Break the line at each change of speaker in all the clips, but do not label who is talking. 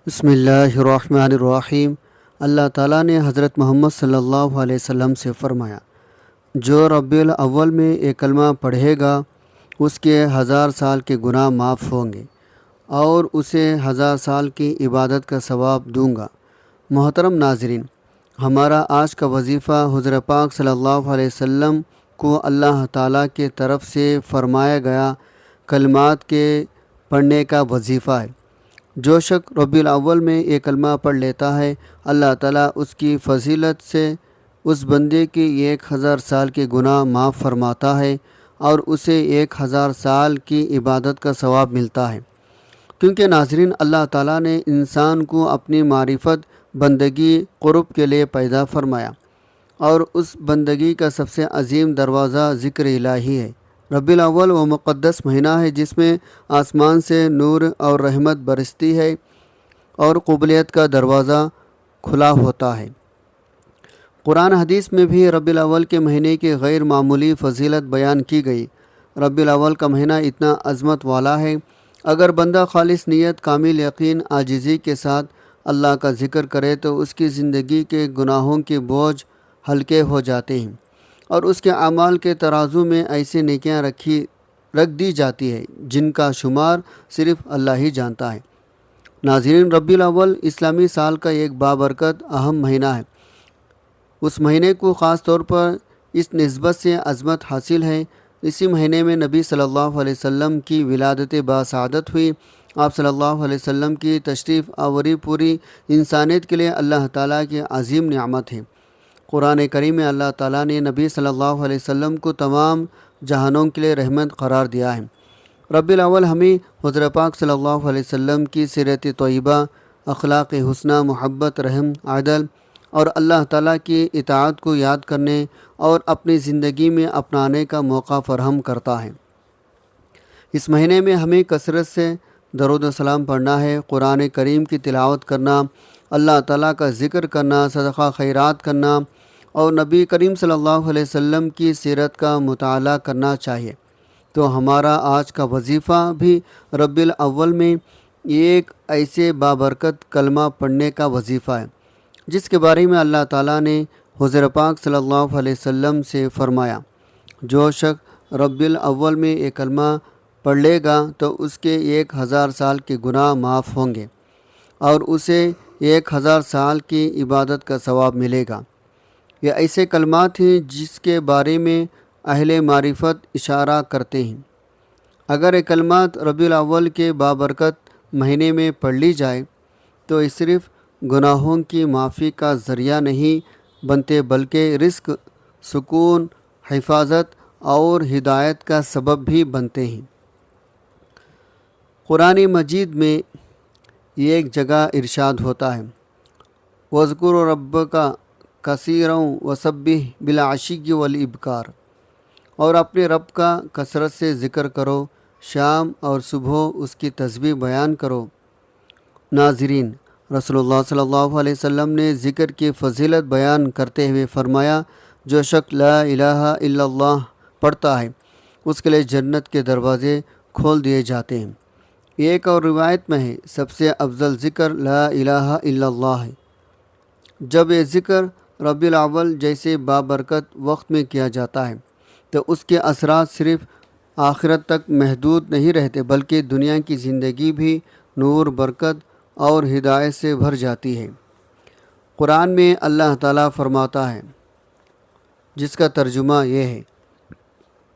بسم اللہ الرحمن الرحیم۔ اللہ تعالیٰ نے حضرت محمد صلی اللہ علیہ وسلم سے فرمایا، جو ربیع الاول میں ایک کلمہ پڑھے گا اس کے 1000 سال کے گناہ معاف ہوں گے اور اسے 1000 سال کی عبادت کا ثواب دوں گا۔ محترم ناظرین، ہمارا آج کا وظیفہ حضور پاک صلی اللہ علیہ وسلم کو اللہ تعالیٰ کے طرف سے فرمایا گیا کلمات کے پڑھنے کا وظیفہ ہے۔ جو شخص ربیع الاول میں ایک کلمہ پڑھ لیتا ہے، اللہ تعالیٰ اس کی فضیلت سے اس بندے کی 1000 سال کے گناہ معاف فرماتا ہے اور اسے 1000 سال کی عبادت کا ثواب ملتا ہے۔ کیونکہ ناظرین، اللہ تعالیٰ نے انسان کو اپنی معرفت، بندگی، قرب کے لیے پیدا فرمایا اور اس بندگی کا سب سے عظیم دروازہ ذکر الہی ہے۔ ربیع الاول وہ مقدس مہینہ ہے جس میں آسمان سے نور اور رحمت برستی ہے اور قبولیت کا دروازہ کھلا ہوتا ہے۔ قرآن حدیث میں بھی ربیع الاول کے مہینے کی غیر معمولی فضیلت بیان کی گئی۔ ربیع الاول کا مہینہ اتنا عظمت والا ہے، اگر بندہ خالص نیت، کامل یقین، عاجزی کے ساتھ اللہ کا ذکر کرے تو اس کی زندگی کے گناہوں کے بوجھ ہلکے ہو جاتے ہیں اور اس کے اعمال کے ترازو میں ایسی نیکیاں رکھ دی جاتی ہے جن کا شمار صرف اللہ ہی جانتا ہے۔ ناظرین، ربیع الاول اسلامی سال کا ایک بابرکت اہم مہینہ ہے۔ اس مہینے کو خاص طور پر اس نسبت سے عظمت حاصل ہے، اسی مہینے میں نبی صلی اللہ علیہ وسلم کی ولادت باسعادت ہوئی۔ آپ صلی اللہ علیہ وسلم کی تشریف آوری پوری انسانیت کے لیے اللہ تعالیٰ کی عظیم نعمت ہے۔ قرآن کریم میں اللہ تعالیٰ نے نبی صلی اللہ علیہ وسلم کو تمام جہانوں کے لیے رحمت قرار دیا ہے۔ ربیع الاول ہمیں حضور پاک صلی اللہ علیہ وسلم کی سیرت طیبہ، اخلاق حسنہ، محبت، رحم، عدل اور اللہ تعالیٰ کی اطاعت کو یاد کرنے اور اپنی زندگی میں اپنانے کا موقع فراہم کرتا ہے۔ اس مہینے میں ہمیں کثرت سے درود و سلام پڑھنا ہے، قرآن کریم کی تلاوت کرنا، اللہ تعالیٰ کا ذکر کرنا، صدقہ خیرات کرنا اور نبی کریم صلی اللہ علیہ وسلم کی سیرت کا مطالعہ کرنا چاہیے۔ تو ہمارا آج کا وظیفہ بھی ربیع الاول میں ایک ایسے بابرکت کلمہ پڑھنے کا وظیفہ ہے جس کے بارے میں اللہ تعالیٰ نے حضور پاک صلی اللہ علیہ وسلم سے فرمایا، جو شخص ربیع الاول میں ایک کلمہ پڑھ لے گا تو اس کے 1000 سال کے گناہ معاف ہوں گے اور اسے 1000 سال کی عبادت کا ثواب ملے گا۔ یہ ایسے کلمات ہیں جس کے بارے میں اہل معرفت اشارہ کرتے ہیں۔ اگر یہ کلمات ربیع الاول کے بابرکت مہینے میں پڑھ لی جائے تو یہ صرف گناہوں کی معافی کا ذریعہ نہیں بنتے بلکہ رزق، سکون، حفاظت اور ہدایت کا سبب بھی بنتے ہیں۔ قرآن مجید میں ایک جگہ ارشاد ہوتا ہے، وَاذْكُرْ رَبَّكَ كَثِيرًا وَسَبِّحْ بِالْعَشِيِّ وَالْإِبْكَارِ، اور اپنے رب کا کثرت سے ذکر کرو، شام اور صبح اس کی تسبیح بیان کرو۔ ناظرین، رسول اللہ صلی اللہ علیہ وسلم نے ذکر کی فضیلت بیان کرتے ہوئے فرمایا، جو شخص لا الہ الا اللہ پڑھتا ہے اس کے لیے جنت کے دروازے کھول دیے جاتے ہیں۔ ایک اور روایت میں ہے، سب سے افضل ذکر لا الہ الا اللہ ہے۔ جب یہ ذکر ربیع الاول جیسے بابرکت وقت میں کیا جاتا ہے تو اس کے اثرات صرف آخرت تک محدود نہیں رہتے بلکہ دنیا کی زندگی بھی نور، برکت اور ہدایت سے بھر جاتی ہے۔ قرآن میں اللہ تعالیٰ فرماتا ہے، جس کا ترجمہ یہ ہے،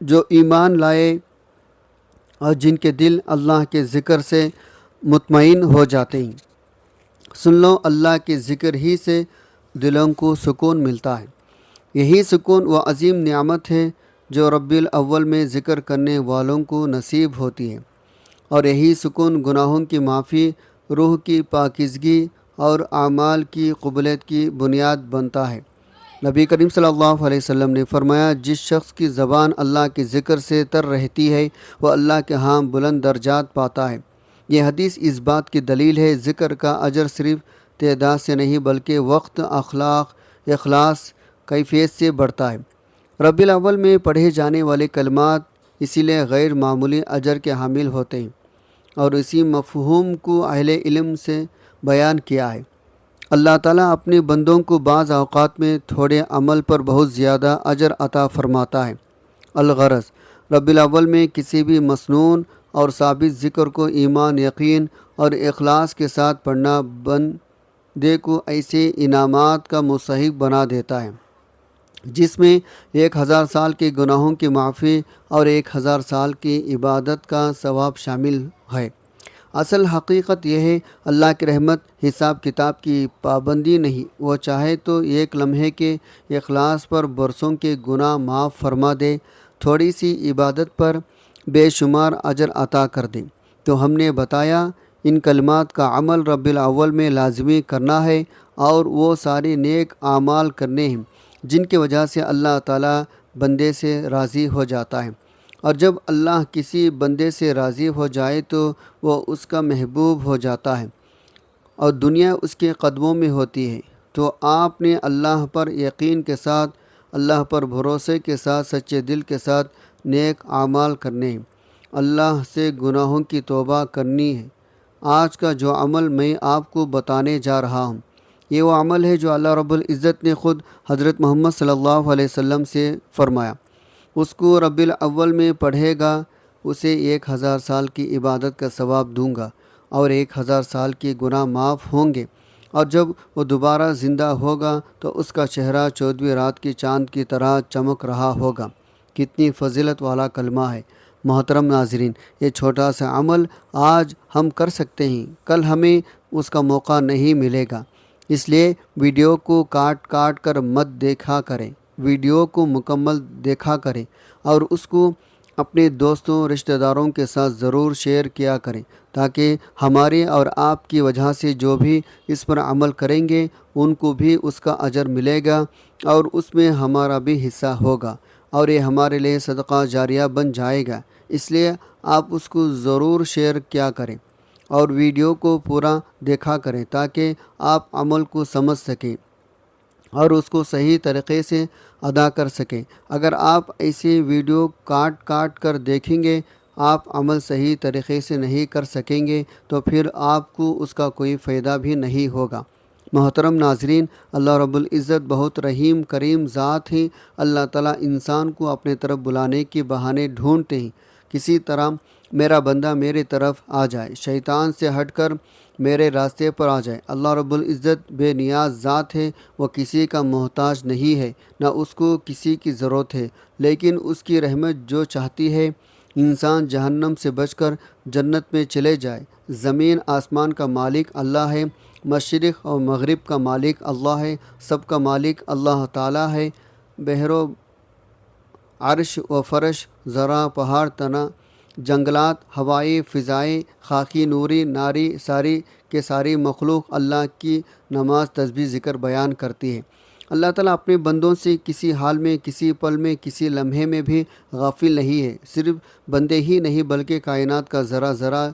جو ایمان لائے اور جن کے دل اللہ کے ذکر سے مطمئن ہو جاتے ہیں، سن لو، اللہ کے ذکر ہی سے دلوں کو سکون ملتا ہے۔ یہی سکون وہ عظیم نعمت ہے جو ربیع الاول میں ذکر کرنے والوں کو نصیب ہوتی ہے، اور یہی سکون گناہوں کی معافی، روح کی پاکیزگی اور اعمال کی قبولیت کی بنیاد بنتا ہے۔ نبی کریم صلی اللہ علیہ وسلم نے فرمایا، جس شخص کی زبان اللہ کے ذکر سے تر رہتی ہے وہ اللہ کے ہاں بلند درجات پاتا ہے۔ یہ حدیث اس بات کی دلیل ہے، ذکر کا اجر صرف تعداد سے نہیں بلکہ وقت، اخلاق، اخلاص، کیفیت سے بڑھتا ہے۔ ربیع الاول میں پڑھے جانے والے کلمات اسی لیے غیر معمولی اجر کے حامل ہوتے ہیں۔ اور اسی مفہوم کو اہل علم سے بیان کیا ہے۔ اللہ تعالیٰ اپنے بندوں کو بعض اوقات میں تھوڑے عمل پر بہت زیادہ اجر عطا فرماتا ہے۔ الغرض، ربیع الاول میں کسی بھی مسنون اور ثابت ذکر کو ایمان، یقین اور اخلاص کے ساتھ پڑھنا بندے کو ایسے انعامات کا مستحق بنا دیتا ہے جس میں 1000 سال کے گناہوں کی معافی اور 1000 سال کی عبادت کا ثواب شامل ہے۔ اصل حقیقت یہ ہے، اللہ کی رحمت حساب کتاب کی پابندی نہیں، وہ چاہے تو ایک لمحے کے اخلاص پر برسوں کے گناہ معاف فرما دے، تھوڑی سی عبادت پر بے شمار اجر عطا کر دے۔ تو ہم نے بتایا ان کلمات کا عمل ربیع الاول میں لازمی کرنا ہے اور وہ سارے نیک اعمال کرنے ہیں جن کی وجہ سے اللہ تعالیٰ بندے سے راضی ہو جاتا ہے، اور جب اللہ کسی بندے سے راضی ہو جائے تو وہ اس کا محبوب ہو جاتا ہے اور دنیا اس کے قدموں میں ہوتی ہے۔ تو آپ نے اللہ پر یقین کے ساتھ، اللہ پر بھروسے کے ساتھ، سچے دل کے ساتھ نیک اعمال کرنے ہیں، اللہ سے گناہوں کی توبہ کرنی ہے۔ آج کا جو عمل میں آپ کو بتانے جا رہا ہوں، یہ وہ عمل ہے جو اللہ رب العزت نے خود حضرت محمد صلی اللہ علیہ وسلم سے فرمایا، اس کو ربیع الاول میں پڑھے گا اسے 1000 سال کی عبادت کا ثواب دوں گا اور 1000 سال کے گناہ معاف ہوں گے، اور جب وہ دوبارہ زندہ ہوگا تو اس کا چہرہ 14ویں رات کی چاند کی طرح چمک رہا ہوگا۔ کتنی فضیلت والا کلمہ ہے۔ محترم ناظرین، یہ چھوٹا سا عمل آج ہم کر سکتے ہیں، کل ہمیں اس کا موقع نہیں ملے گا، اس لیے ویڈیو کو کاٹ کاٹ کر مت دیکھا کریں، ویڈیو کو مکمل دیکھا کریں اور اس کو اپنے دوستوں رشتہ داروں کے ساتھ ضرور شیئر کیا کریں، تاکہ ہمارے اور آپ کی وجہ سے جو بھی اس پر عمل کریں گے ان کو بھی اس کا اجر ملے گا اور اس میں ہمارا بھی حصہ ہوگا اور یہ ہمارے لیے صدقہ جاریہ بن جائے گا۔ اس لیے آپ اس کو ضرور شیئر کیا کریں اور ویڈیو کو پورا دیکھا کریں تاکہ آپ عمل کو سمجھ سکیں اور اس کو صحیح طریقے سے ادا کر سکیں۔ اگر آپ ایسی ویڈیو کاٹ کاٹ کر دیکھیں گے، آپ عمل صحیح طریقے سے نہیں کر سکیں گے تو پھر آپ کو اس کا کوئی فائدہ بھی نہیں ہوگا۔ محترم ناظرین، اللہ رب العزت بہت رحیم کریم ذات ہیں۔ اللہ تعالیٰ انسان کو اپنے طرف بلانے کے بہانے ڈھونڈتے ہیں، کسی طرح میرا بندہ میرے طرف آ جائے، شیطان سے ہٹ کر میرے راستے پر آ جائے۔ اللہ رب العزت بے نیاز ذات ہے، وہ کسی کا محتاج نہیں ہے، نہ اس کو کسی کی ضرورت ہے، لیکن اس کی رحمت جو چاہتی ہے انسان جہنم سے بچ کر جنت میں چلے جائے۔ زمین آسمان کا مالک اللہ ہے، مشرق اور مغرب کا مالک اللہ ہے، سب کا مالک اللہ تعالیٰ ہے۔ بحر و عرش و فرش، زرع، پہاڑ، تنا، جنگلات، ہوائیں، فضائیں، خاکی، نوری، ناری، ساری کے ساری مخلوق اللہ کی نماز، تسبیح، ذکر بیان کرتی ہے۔ اللہ تعالیٰ اپنے بندوں سے کسی حال میں، کسی پل میں، کسی لمحے میں بھی غافل نہیں ہے۔ صرف بندے ہی نہیں بلکہ کائنات کا ذرہ ذرہ،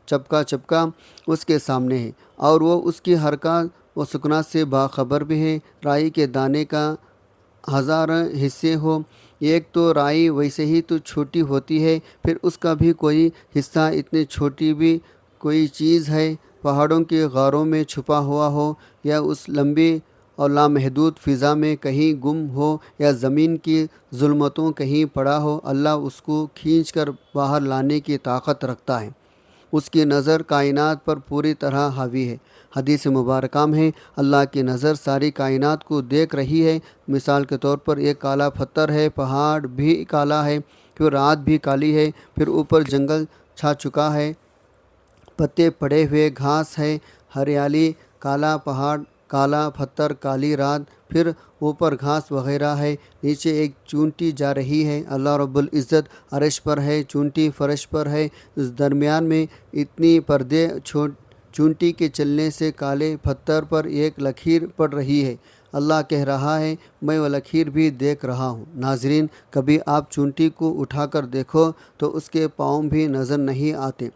چپکا چپکا اس کے سامنے ہے، اور وہ اس کی حرکات و سکنات سے باخبر بھی ہے۔ رائی کے دانے کا 1000 حصے ہو، ایک تو رائی ویسے ہی تو چھوٹی ہوتی ہے، پھر اس کا بھی کوئی حصہ اتنی چھوٹی بھی کوئی چیز ہے، پہاڑوں کی غاروں میں چھپا ہوا ہو یا اس لمبی اور لامحدود فضا میں کہیں گم ہو یا زمین کی ظلمتوں کہیں پڑا ہو، اللہ اس کو کھینچ کر باہر لانے کی طاقت رکھتا ہے۔ اس کی نظر کائنات پر پوری طرح حاوی ہے۔ حدیث مبارکہ میں ہے، اللہ کی نظر ساری کائنات کو دیکھ رہی ہے۔ مثال کے طور پر ایک کالا پتھر ہے، پہاڑ بھی کالا ہے، پھر رات بھی کالی ہے، پھر اوپر جنگل چھا چکا ہے، پتے پڑے ہوئے گھاس ہے، ہریالی، کالا پہاڑ، کالا پتھر، کالی رات، پھر اوپر گھاس وغیرہ ہے، نیچے ایک چونٹی جا رہی ہے۔ اللہ رب العزت عرش پر ہے، چونٹی فرش پر ہے، اس درمیان میں اتنی پردے، چونٹی کے چلنے سے کالے پتھر پر ایک لکیر پڑ رہی ہے۔ اللہ کہہ رہا ہے میں وہ لکیر بھی دیکھ رہا ہوں۔ ناظرین، کبھی آپ چونٹی کو اٹھا کر دیکھو تو اس کے پاؤں بھی نظر نہیں آتے۔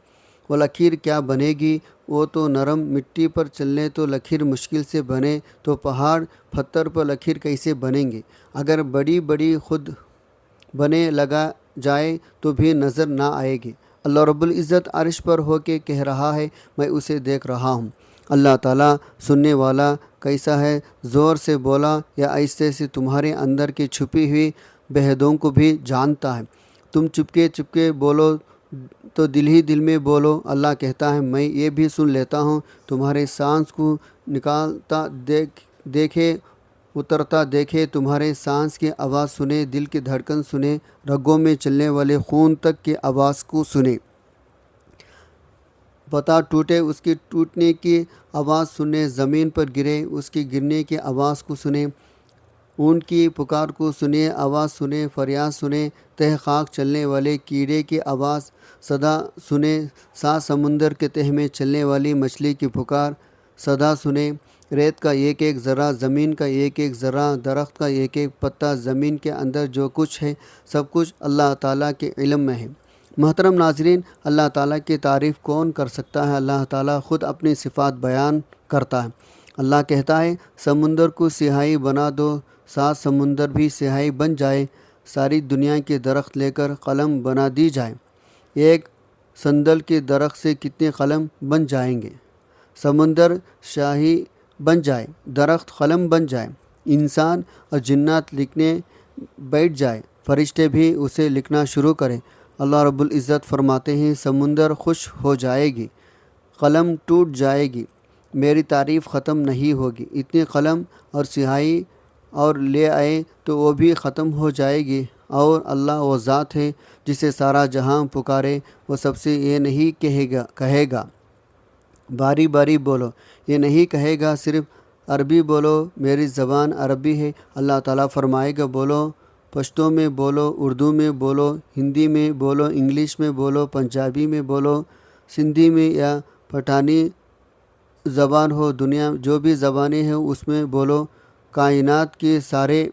وہ لکیر کیا بنے گی؟ وہ تو نرم مٹی پر چلنے تو لکیر مشکل سے بنے، تو پہاڑ پتھر پر لکیر کیسے بنیں گے؟ اگر بڑی بڑی خود بنے لگا جائے تو بھی نظر نہ آئے گی۔ اللہ رب العزت عرش پر ہو کے کہہ رہا ہے میں اسے دیکھ رہا ہوں۔ اللہ تعالیٰ سننے والا کیسا ہے، زور سے بولا یا ایسے سے تمہارے اندر کی چھپی ہوئی بہدوں کو بھی جانتا ہے۔ تم چپکے چپکے بولو تو دل ہی دل میں بولو، اللہ کہتا ہے میں یہ بھی سن لیتا ہوں۔ تمہارے سانس کو نکالتا دیکھے، اترتا دیکھے، تمہارے سانس کی آواز سنے، دل کی دھڑکن سنے، رگوں میں چلنے والے خون تک کی آواز کو سنے، پتا ٹوٹے اس کی ٹوٹنے کی آواز سنے، زمین پر گرے اس کی گرنے کی آواز کو سنے، ان کی پکار کو سنے، آواز سنے، فریاد سنے، تہ خاک چلنے والے کیڑے کی آواز صدا سنے، سات سمندر کے تہ میں چلنے والی مچھلی کی پکار صدا سنے، ریت کا ایک ایک ذرہ، زمین کا ایک ایک ذرہ، درخت کا ایک ایک پتا، زمین کے اندر جو کچھ ہے سب کچھ اللہ تعالیٰ کے علم میں ہے۔ محترم ناظرین، اللہ تعالیٰ کی تعریف کون کر سکتا ہے؟ اللہ تعالیٰ خود اپنی صفات بیان کرتا ہے۔ اللہ کہتا ہے سمندر کو سیاہی بنا دو، سات سمندر بھی سیاہی بن جائے، ساری دنیا کے درخت لے کر قلم بنا دی جائے، ایک سندل کے درخت سے کتنے قلم بن جائیں گے۔ سمندر شاہی بن جائے، درخت قلم بن جائے، انسان اور جنات لکھنے بیٹھ جائے، فرشتے بھی اسے لکھنا شروع کریں۔ اللہ رب العزت فرماتے ہیں سمندر خوش ہو جائے گی، قلم ٹوٹ جائے گی، میری تعریف ختم نہیں ہوگی۔ اتنے قلم اور سیاہی اور لے آئے تو وہ بھی ختم ہو جائے گی۔ اور اللہ وہ ذات ہے جسے سارا جہاں پکارے، وہ سب سے یہ نہیں کہے گا باری باری بولو، یہ نہیں کہے گا صرف عربی بولو، میری زبان عربی ہے۔ اللہ تعالیٰ فرمائے گا بولو، پشتو میں بولو، اردو میں بولو، ہندی میں بولو، انگلش میں بولو، پنجابی میں بولو، سندھی میں یا پٹھانی زبان ہو، دنیا جو بھی زبانیں ہیں اس میں بولو، کائنات کے سارے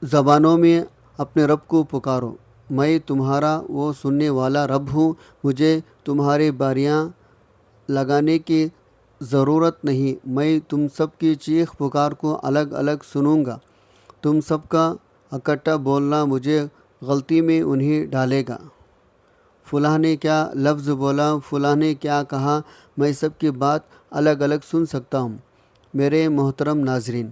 زبانوں میں اپنے رب کو پکارو۔ میں تمہارا وہ سننے والا رب ہوں، مجھے تمہارے باریاں لگانے کی ضرورت نہیں، میں تم سب کی چیخ پکار کو الگ الگ سنوں گا، تم سب کا اکٹھا بولنا مجھے غلطی میں انہیں ڈالے گا۔ فلاں نے کیا لفظ بولا، فلاں نے کیا کہا، میں سب کی بات الگ الگ سن سکتا ہوں۔ میرے محترم ناظرین،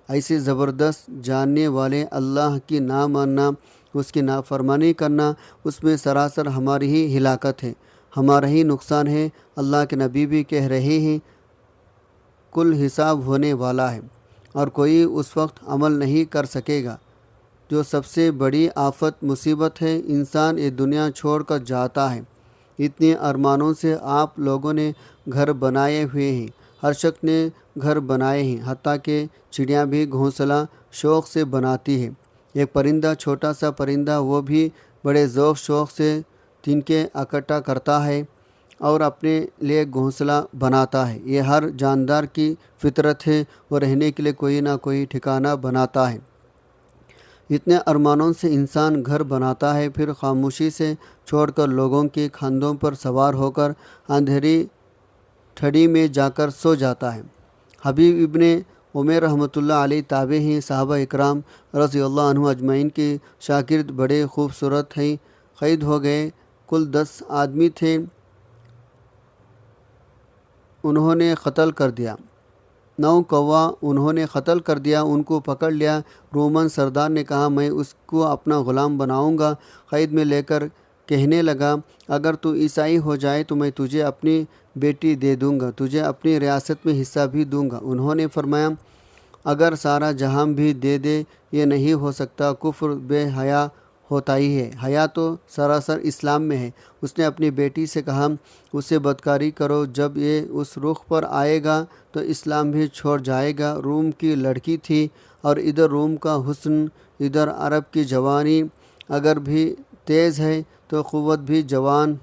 ایسے زبردست جاننے والے اللہ کی نہ ماننا، اس کی نافرمانی کرنا، اس میں سراسر ہماری ہی ہلاکت ہے، ہمارا ہی نقصان ہے۔ اللہ کے نبی بھی کہہ رہے ہیں کل حساب ہونے والا ہے اور کوئی اس وقت عمل نہیں کر سکے گا۔ جو سب سے بڑی آفت مصیبت ہے، انسان یہ دنیا چھوڑ کر جاتا ہے۔ اتنے ارمانوں سے آپ لوگوں نے گھر بنائے ہوئے ہیں، ہر شخص نے گھر بنائے ہیں، حتیٰ کہ چڑیاں بھی گھونسلہ شوق سے بناتی ہے۔ ایک پرندہ، چھوٹا سا پرندہ، وہ بھی بڑے ذوق شوق سے تنکے اکٹھا کرتا ہے اور اپنے لیے گھونسلہ بناتا ہے۔ یہ ہر جاندار کی فطرت ہے، وہ رہنے کے لیے کوئی نہ کوئی ٹھکانہ بناتا ہے۔ اتنے ارمانوں سے انسان گھر بناتا ہے، پھر خاموشی سے چھوڑ کر لوگوں کے کندھوں پر سوار ہو کر اندھیری ٹھڑی میں جا کر سو جاتا ہے۔ حبیب ابن عمر رحمۃ اللہ علیہ تابع ہیں، صحابہ اکرام رضی اللہ عنہ اجمعین کے شاگرد، بڑے خوبصورت ہیں، قید ہو گئے، کل 10 آدمی تھے، انہوں نے قتل کر دیا، 9 کوا انہوں نے قتل کر دیا، ان کو پکڑ لیا۔ رومن سردار نے کہا میں اس کو اپنا غلام بناؤں گا، قید میں لے کر کہنے لگا اگر تو عیسائی ہو جائے تو میں تجھے اپنی بیٹی دے دوں گا، تجھے اپنی ریاست میں حصہ بھی دوں گا۔ انہوں نے فرمایا اگر سارا جہاں بھی دے دے یہ نہیں ہو سکتا، کفر بے حیا ہوتا ہی ہے، حیا تو سراسر اسلام میں ہے۔ اس نے اپنی بیٹی سے کہا اس سے بدکاری کرو، جب یہ اس رخ پر آئے گا تو اسلام بھی چھوڑ جائے گا۔ روم کی لڑکی تھی اور ادھر روم کا حسن، ادھر عرب کی جوانی، اگر بھی تیز ہے تو قوت بھی جوان،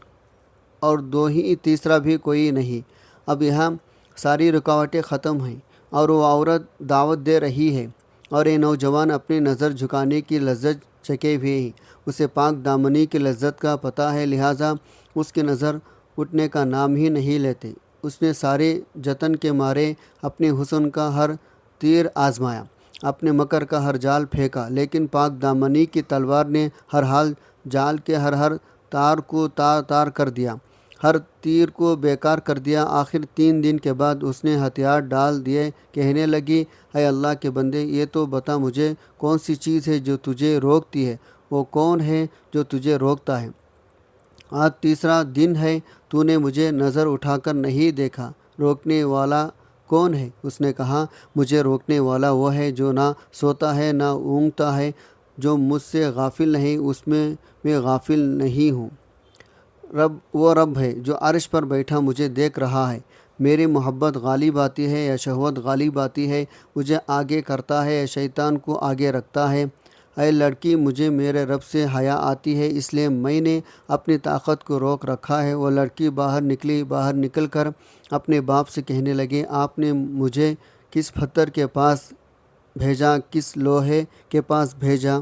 اور دو ہی تیسرا بھی کوئی نہیں۔ اب یہاں ساری رکاوٹیں ختم ہیں اور وہ عورت دعوت دے رہی ہے اور یہ نوجوان اپنی نظر جھکانے کی لذت چکے ہوئے ہیں، اسے پاک دامنی کی لذت کا پتہ ہے، لہٰذا اس کی نظر اٹھنے کا نام ہی نہیں لیتے۔ اس نے سارے جتن کے مارے اپنے حسن کا ہر تیر آزمایا اپنے مکر کا ہر جال پھینکا، لیکن پاک دامنی کی تلوار نے ہر حال جال کے ہر تار کو تار تار کر دیا، ہر تیر کو بیکار کر دیا۔ آخر 3 دن کے بعد اس نے ہتھیار ڈال دیے، کہنے لگی، اے اللہ کے بندے، یہ تو بتا مجھے کون سی چیز ہے جو تجھے روکتی ہے، وہ کون ہے جو تجھے روکتا ہے؟ آج تیسرا دن ہے، تو نے مجھے نظر اٹھا کر نہیں دیکھا، روکنے والا کون ہے؟ اس نے کہا، مجھے روکنے والا وہ ہے جو نہ سوتا ہے نہ اونگتا ہے، جو مجھ سے غافل نہیں، اس میں غافل نہیں ہوں۔ وہ رب ہے جو عرش پر بیٹھا مجھے دیکھ رہا ہے۔ میری محبت غالب آتی ہے یا شہوت غالب آتی ہے، مجھے آگے کرتا ہے یا شیطان کو آگے رکھتا ہے؟ اے لڑکی، مجھے میرے رب سے حیا آتی ہے، اس لیے میں نے اپنی طاقت کو روک رکھا ہے۔ وہ لڑکی باہر نکلی، باہر نکل کر اپنے باپ سے کہنے لگی، آپ نے مجھے کس پتھر کے پاس بھیجا، کس لوہے کے پاس بھیجا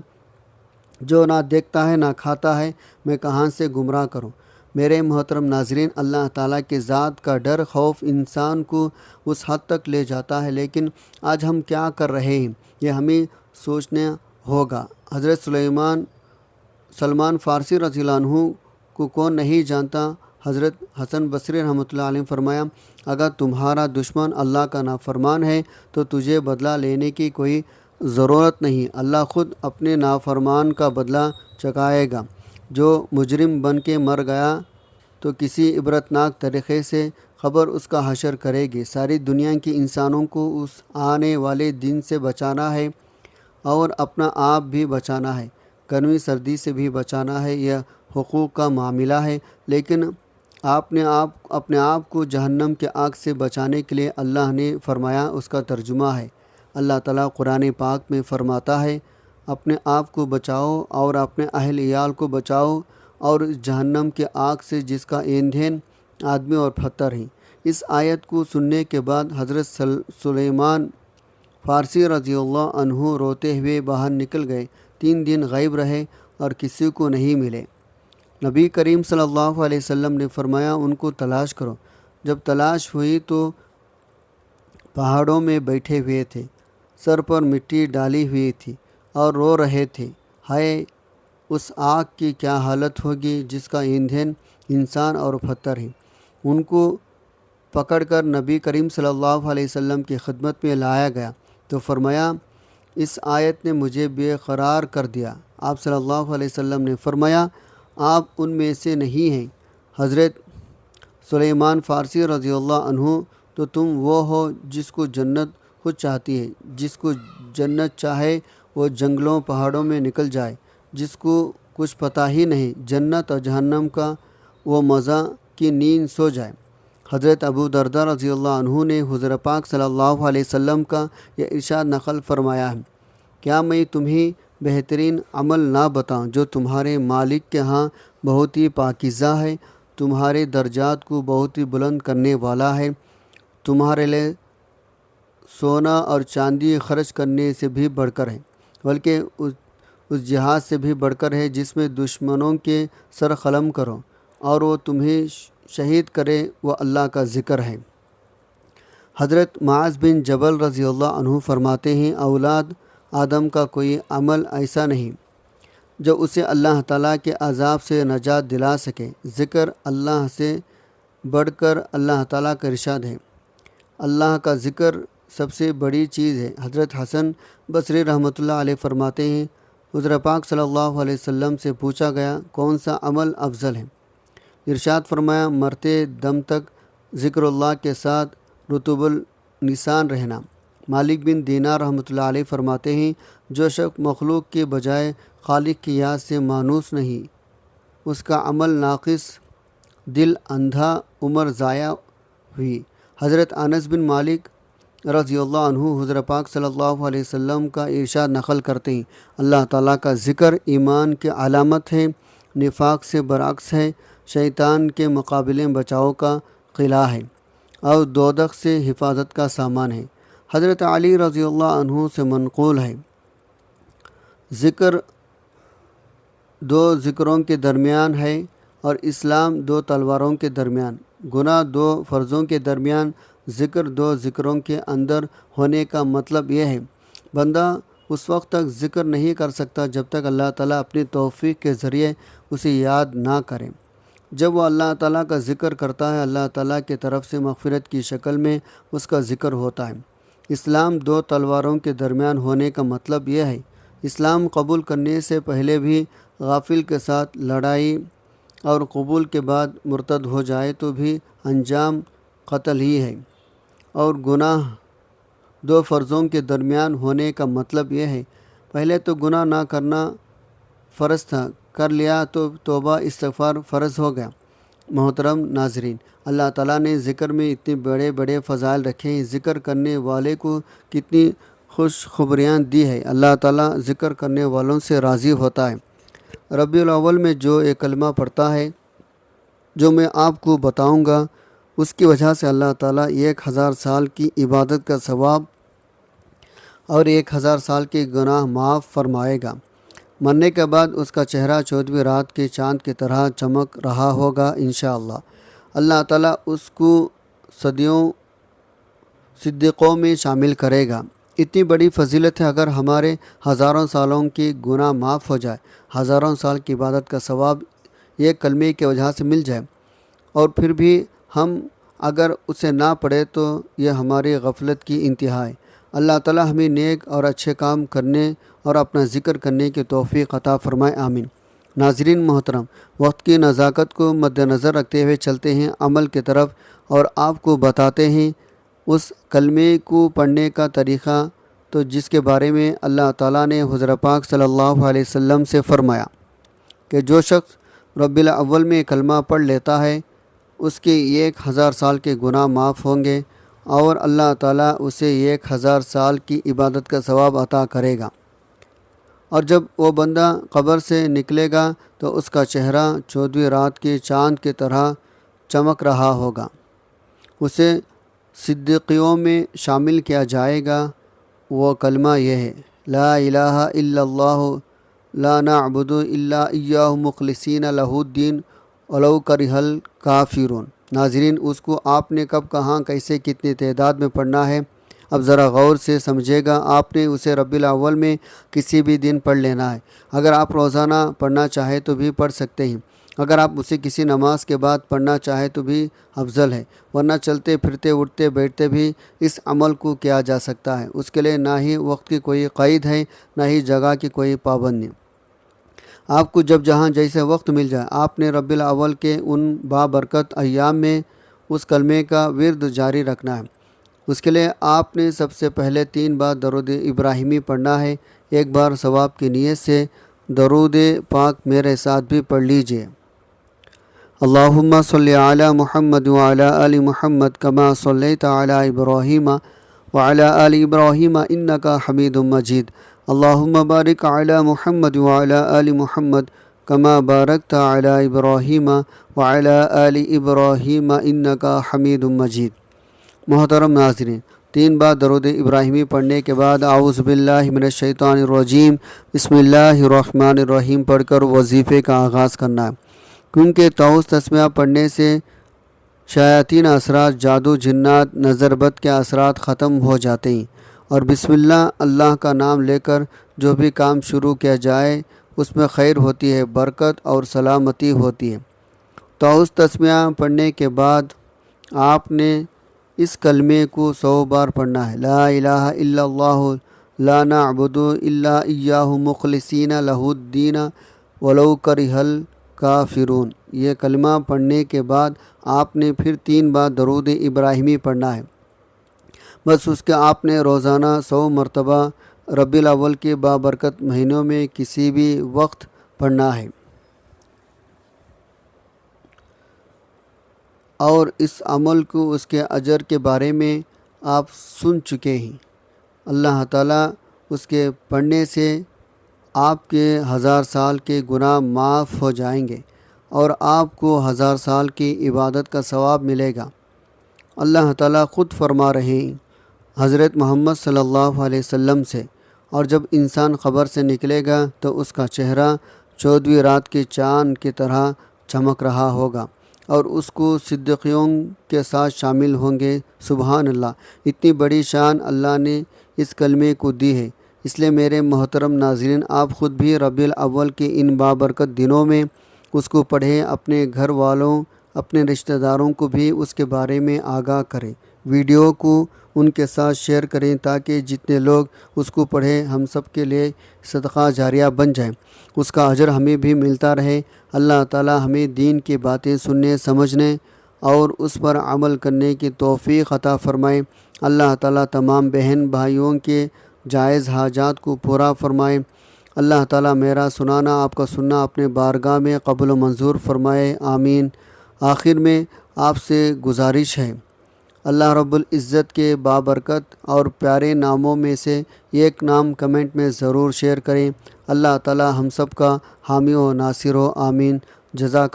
جو نہ دیکھتا ہے نہ کھاتا ہے، میں کہاں سے گمراہ کروں؟ میرے محترم ناظرین، اللہ تعالیٰ کے ذات کا ڈر، خوف انسان کو اس حد تک لے جاتا ہے، لیکن آج ہم کیا کر رہے ہیں، یہ ہمیں سوچنا ہوگا۔ حضرت سلمان فارسی رضی اللہ عنہ کو کون نہیں جانتا؟ حضرت حسن بصری رحمۃ اللہ علیہ فرمایا، اگر تمہارا دشمن اللہ کا نافرمان ہے تو تجھے بدلہ لینے کی کوئی ضرورت نہیں، اللہ خود اپنے نافرمان کا بدلہ چکائے گا۔ جو مجرم بن کے مر گیا تو کسی عبرتناک طریقے سے خبر اس کا حشر کرے گی۔ ساری دنیا کے انسانوں کو اس آنے والے دن سے بچانا ہے اور اپنا آپ بھی بچانا ہے، گرمی سردی سے بھی بچانا ہے، یہ حقوق کا معاملہ ہے، لیکن اپنے آپ کو جہنم کے آگ سے بچانے کے لیے اللہ نے فرمایا، اس کا ترجمہ ہے۔ اللہ تعالیٰ قرآن پاک میں فرماتا ہے، اپنے آپ کو بچاؤ اور اپنے اہل عیال کو بچاؤ اور جہنم کے آگ سے جس کا ایندھن آدمی اور پتھر ہیں۔ اس آیت کو سننے کے بعد حضرت سلیمان فارسی رضی اللہ عنہ روتے ہوئے باہر نکل گئے، 3 دن غائب رہے اور کسی کو نہیں ملے۔ نبی کریم صلی اللہ علیہ وسلم نے فرمایا، ان کو تلاش کرو۔ جب تلاش ہوئی تو پہاڑوں میں بیٹھے ہوئے تھے، سر پر مٹی ڈالی ہوئی تھی اور رو رہے تھے، ہائے اس آگ کی کیا حالت ہوگی جس کا ایندھن انسان اور پتھر ہے۔ ان کو پکڑ کر نبی کریم صلی اللہ علیہ وسلم کی خدمت میں لایا گیا تو فرمایا، اس آیت نے مجھے بے قرار کر دیا۔ آپ صلی اللہ علیہ وسلم نے فرمایا، آپ ان میں سے نہیں ہیں حضرت سلیمان فارسی رضی اللہ عنہ، تو تم وہ ہو جس کو جنت خود چاہتی ہے۔ جس کو جنت چاہے وہ جنگلوں پہاڑوں میں نکل جائے، جس کو کچھ پتہ ہی نہیں جنت اور جہنم کا، وہ مزہ کی نیند سو جائے۔ حضرت ابو درداء رضی اللہ عنہ نے حضور پاک صلی اللہ علیہ وسلم کا یہ ارشاد نقل فرمایا ہے، کیا میں تمہیں بہترین عمل نہ بتاؤں جو تمہارے مالک کے ہاں بہت ہی پاکیزہ ہے، تمہارے درجات کو بہت ہی بلند کرنے والا ہے، تمہارے لیے سونا اور چاندی خرچ کرنے سے بھی بڑھ کر ہے، بلکہ اس جہاد سے بھی بڑھ کر ہے جس میں دشمنوں کے سر قلم کرو اور وہ تمہیں شہید کرے، وہ اللہ کا ذکر ہے۔ حضرت معاذ بن جبل رضی اللہ عنہ فرماتے ہیں، اولاد آدم کا کوئی عمل ایسا نہیں جو اسے اللہ تعالیٰ کے عذاب سے نجات دلا سکے۔ ذکر اللہ سے بڑھ کر اللہ تعالیٰ کا ارشاد ہے، اللہ کا ذکر سب سے بڑی چیز ہے۔ حضرت حسن بصری رحمۃ اللہ علیہ فرماتے ہیں، حضور پاک صلی اللہ علیہ وسلم سے پوچھا گیا، کون سا عمل افضل ہے؟ ارشاد فرمایا، مرتے دم تک ذکر اللہ کے ساتھ رطب النسان رہنا۔ مالک بن دینار رحمۃ اللہ علیہ فرماتے ہیں، جو شخص مخلوق کے بجائے خالق کی یاد سے مانوس نہیں، اس کا عمل ناقص، دل اندھا، عمر ضائع ہوئی۔ حضرت انس بن مالک رضی اللہ عنہ حضور پاک صلی اللہ علیہ وسلم کا ارشاد نقل کرتے ہیں، اللہ تعالیٰ کا ذکر ایمان کی علامت ہے، نفاق سے برعکس ہے، شیطان کے مقابلے بچاؤ کا قلعہ ہے اور دوزخ سے حفاظت کا سامان ہے۔ حضرت علی رضی اللہ عنہ سے منقول ہے، ذکر 2 ذکروں کے درمیان ہے اور اسلام 2 تلواروں کے درمیان، گناہ 2 فرضوں کے درمیان، ذکر 2 ذکروں کے اندر ہونے کا مطلب یہ ہے، بندہ اس وقت تک ذکر نہیں کر سکتا جب تک اللہ تعالیٰ اپنی توفیق کے ذریعے اسے یاد نہ کرے۔ جب وہ اللہ تعالیٰ کا ذکر کرتا ہے، اللہ تعالیٰ کی طرف سے مغفرت کی شکل میں اس کا ذکر ہوتا ہے۔ اسلام دو تلواروں کے درمیان ہونے کا مطلب یہ ہے، اسلام قبول کرنے سے پہلے بھی غافل کے ساتھ لڑائی اور قبول کے بعد مرتد ہو جائے تو بھی انجام قتل ہی ہے، اور گناہ دو فرضوں کے درمیان ہونے کا مطلب یہ ہے، پہلے تو گناہ نہ کرنا فرض تھا، کر لیا تو توبہ استغفار فرض ہو گیا۔ محترم ناظرین، اللہ تعالیٰ نے ذکر میں اتنے بڑے بڑے فضائل رکھے ہیں، ذکر کرنے والے کو کتنی خوشخبریاں دی ہے۔ اللہ تعالیٰ ذکر کرنے والوں سے راضی ہوتا ہے۔ ربیع الاول میں جو ایک کلمہ پڑھتا ہے، جو میں آپ کو بتاؤں گا، اس کی وجہ سے اللہ تعالیٰ 1000 سال کی عبادت کا ثواب اور 1000 سال کے گناہ معاف فرمائے گا۔ مرنے کے بعد اس کا چہرہ 14ویں رات کے چاند کی طرح چمک رہا ہوگا انشاءاللہ۔ اللہ تعالیٰ اس کو صدیوں صدیقوں میں شامل کرے گا۔ اتنی بڑی فضیلت ہے، اگر ہمارے ہزاروں سالوں کی گناہ معاف ہو جائے، ہزاروں سال کی عبادت کا ثواب ایک کلمے کی وجہ سے مل جائے، اور پھر بھی ہم اگر اسے نہ پڑھے تو یہ ہماری غفلت کی انتہا ہے۔ اللہ تعالیٰ ہمیں نیک اور اچھے کام کرنے اور اپنا ذکر کرنے کی توفیق عطا فرمائے، آمین۔ ناظرین محترم، وقت کی نزاکت کو مد نظر رکھتے ہوئے چلتے ہیں عمل کی طرف، اور آپ کو بتاتے ہیں اس کلمے کو پڑھنے کا طریقہ، تو جس کے بارے میں اللہ تعالیٰ نے حضور پاک صلی اللہ علیہ وسلم سے فرمایا کہ جو شخص ربیع الاول میں کلمہ پڑھ لیتا ہے، اس کے 1000 سال کے گناہ معاف ہوں گے، اور اللہ تعالیٰ اسے 1000 سال کی عبادت کا ثواب عطا کرے گا۔ اور جب وہ بندہ قبر سے نکلے گا تو اس کا چہرہ 14ویں رات کے چاند کی طرح چمک رہا ہوگا، اسے صدیقیوں میں شامل کیا جائے گا۔ وہ کلمہ یہ ہے، لا الہ الا اللہ لا نعبد الا ایاہ مخلصین لہ الدین ولو کرہ الکافرون۔ ناظرین، اس کو آپ نے کب، کہاں، کیسے، کتنی تعداد میں پڑھنا ہے، اب ذرا غور سے سمجھے گا۔ آپ نے اسے ربیع الاول میں کسی بھی دن پڑھ لینا ہے۔ اگر آپ روزانہ پڑھنا چاہے تو بھی پڑھ سکتے ہیں، اگر آپ اسے کسی نماز کے بعد پڑھنا چاہے تو بھی افضل ہے، ورنہ چلتے پھرتے اٹھتے بیٹھتے بھی اس عمل کو کیا جا سکتا ہے۔ اس کے لیے نہ ہی وقت کی کوئی قید ہے، نہ ہی جگہ کی کوئی پابندی۔ آپ کو جب جہاں جیسے وقت مل جائے، آپ نے ربیع الاول کے ان بابرکت ایام میں اس کلمے کا ورد جاری رکھنا ہے۔ اس کے لیے آپ نے سب سے پہلے 3 بار درود ابراہیمی پڑھنا ہے۔ ایک بار ثواب کی نیت سے درود پاک میرے ساتھ بھی پڑھ لیجئے۔ اللہم صلی علی محمد وعلی آل محمد کما صلیت علی ابراہیم وعلی آل ابراہیم انکا حمید مجید۔ اللہم بارک علی محمد وعلی آل محمد کما بارکت علی ابراہیم وعلی آل ابراہیم انکا حمید مجید۔ محترم ناظرین، 3 بار درود ابراہیمی پڑھنے کے بعد اعوذ باللہ من الشیطان الرجیم بسم اللہ الرحمن الرحیم پڑھ کر وظیفے کا آغاز کرنا ہے، کیونکہ طاؤس تسمیہ پڑھنے سے شیاطین اثرات، جادو، جنات، نظر بد کے اثرات ختم ہو جاتے ہیں، اور بسم اللہ کا نام لے کر جو بھی کام شروع کیا جائے اس میں خیر ہوتی ہے، برکت اور سلامتی ہوتی ہے۔ طاؤس تسمیہ پڑھنے کے بعد آپ نے اس کلمے کو 100 بار پڑھنا ہے، لا الہ الا اللہ لا نعبد الا ایاہ مخلصین لہ الدین ولو کرہ الکافرون۔ یہ کلمہ پڑھنے کے بعد آپ نے پھر 3 بار درود ابراہیمی پڑھنا ہے۔ بس اس کے آپ نے روزانہ 100 مرتبہ ربیع الاول کے بابرکت مہینوں میں کسی بھی وقت پڑھنا ہے۔ اور اس عمل کو، اس کے اجر کے بارے میں آپ سن چکے ہیں۔ اللہ تعالیٰ اس کے پڑھنے سے آپ کے 1000 سال کے گناہ معاف ہو جائیں گے، اور آپ کو 1000 سال کی عبادت کا ثواب ملے گا۔ اللہ تعالیٰ خود فرما رہے ہیں حضرت محمد صلی اللہ علیہ وسلم سے، اور جب انسان قبر سے نکلے گا تو اس کا چہرہ 14ویں رات کے چاند کی طرح چمک رہا ہوگا، اور اس کو صدیقیوں کے ساتھ شامل ہوں گے۔ سبحان اللہ، اتنی بڑی شان اللہ نے اس کلمے کو دی ہے اس لیے میرے محترم ناظرین، آپ خود بھی ربیع الاول کے ان بابرکت دنوں میں اس کو پڑھیں، اپنے گھر والوں، اپنے رشتہ داروں کو بھی اس کے بارے میں آگاہ کریں، ویڈیو کو ان کے ساتھ شیئر کریں تاکہ جتنے لوگ اس کو پڑھیں ہم سب کے لیے صدقہ جاریہ بن جائے، اس کا اجر ہمیں بھی ملتا رہے۔ اللہ تعالی ہمیں دین کی باتیں سننے، سمجھنے اور اس پر عمل کرنے کی توفیق عطا فرمائے۔ اللہ تعالی تمام بہن بھائیوں کے جائز حاجات کو پورا فرمائے۔ اللہ تعالی میرا سنانا، آپ کا سننا اپنے بارگاہ میں قبول و منظور فرمائے، آمین۔ آخر میں آپ سے گزارش ہے، اللہ رب العزت کے بابرکت اور پیارے ناموں میں سے ایک نام کمنٹ میں ضرور شیئر کریں۔ اللہ تعالی ہم سب کا حامی و ناصر ہو، آمین۔ جزاک